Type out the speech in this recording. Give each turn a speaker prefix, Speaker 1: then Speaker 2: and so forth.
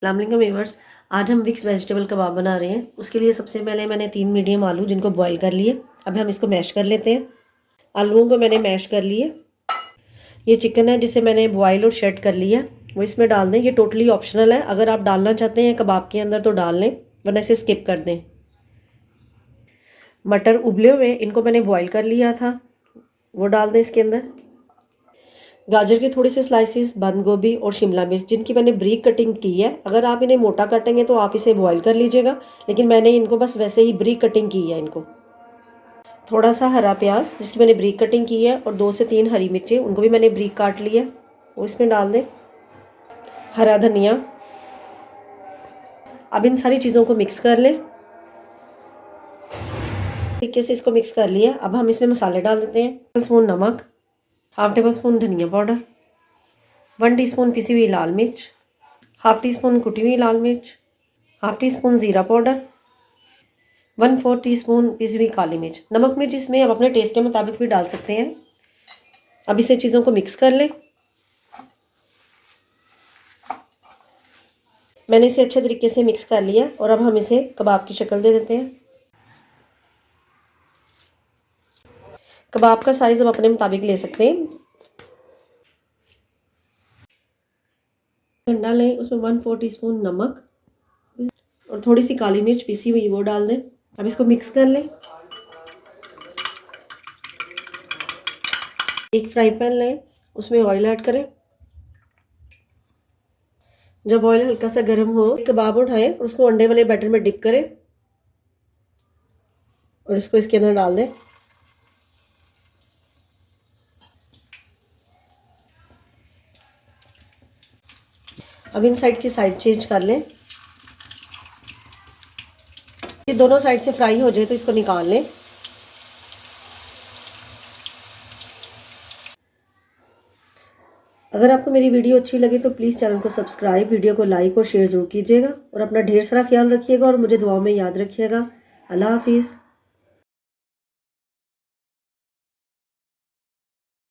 Speaker 1: अस्सलाम वालेकुम व्यूअर्स। आज हम मिक्स वेजिटेबल कबाब बना रहे हैं। उसके लिए सबसे पहले मैंने 3 मीडियम आलू जिनको बॉईल कर लिए। अब हम इसको मैश कर लेते हैं। आलूओं को मैंने मैश कर लिए। ये चिकन है जिसे मैंने बॉईल और शेड कर लिया, वो इसमें डाल दें। ये टोटली ऑप्शनल है, अगर आप डालना चाहते हैं कबाब के अंदर तो डाल लें, वरना इसे स्किप कर दें। मटर उबले हुए इनको मैंने बॉईल कर लिया था, वो डाल दें इसके अंदर। गाजर के थोड़े से स्लाइसिस, बंद गोभी और शिमला मिर्च जिनकी मैंने ब्रीक कटिंग की है। अगर आप इन्हें मोटा काटेंगे तो आप इसे बॉईल कर लीजिएगा, लेकिन मैंने इनको बस वैसे ही ब्रीक कटिंग की है इनको। थोड़ा सा हरा प्याज जिसकी मैंने ब्रीक कटिंग की है, और 2 से 3 हरी मिर्चें, उनको भी मैंने ब्रीक काट लिया, वो इसमें डाल दें। हरा धनिया। अब इन सारी चीज़ों को मिक्स कर लें। तरीके से इसको मिक्स कर लिया। अब हम इसमें मसाले डाल देते हैं। 1 स्पून नमक, हाफ टेबल स्पून धनिया पाउडर, 1 टीस्पून पिसी हुई लाल मिर्च, हाफ टी स्पून कुटी हुई लाल मिर्च, हाफ टी स्पून ज़ीरा पाउडर, 1/4 टीस्पून पिसी हुई काली मिर्च। नमक मिर्च इसमें आप अपने टेस्ट के मुताबिक भी डाल सकते हैं। अब इसे चीज़ों को मिक्स कर लें। मैंने इसे अच्छे तरीके से मिक्स कर लिया, और अब हम इसे कबाब की शक्ल दे देते हैं। कबाब का साइज़ आप अपने मुताबिक ले सकते हैं। ठंडा लें, उसमें 1/4 टीस्पून नमक और थोड़ी सी काली मिर्च पिसी हुई वो डाल दें। अब इसको मिक्स कर लें। एक फ्राई पैन लें, उसमें ऑयल ऐड करें। जब ऑयल हल्का सा गर्म हो, कबाब उठाएं और उसको अंडे वाले बैटर में डिप करें और इसको इसके अंदर डाल दें। अब इन साइड की साइड चेंज कर लें। ये दोनों साइड से फ्राई हो जाए तो इसको निकाल लें। अगर आपको मेरी वीडियो अच्छी लगे तो प्लीज़ चैनल को सब्सक्राइब, वीडियो को लाइक और शेयर ज़रूर कीजिएगा, और अपना ढेर सारा ख्याल रखिएगा और मुझे दुआओं में याद रखिएगा। अल्लाह हाफिज़।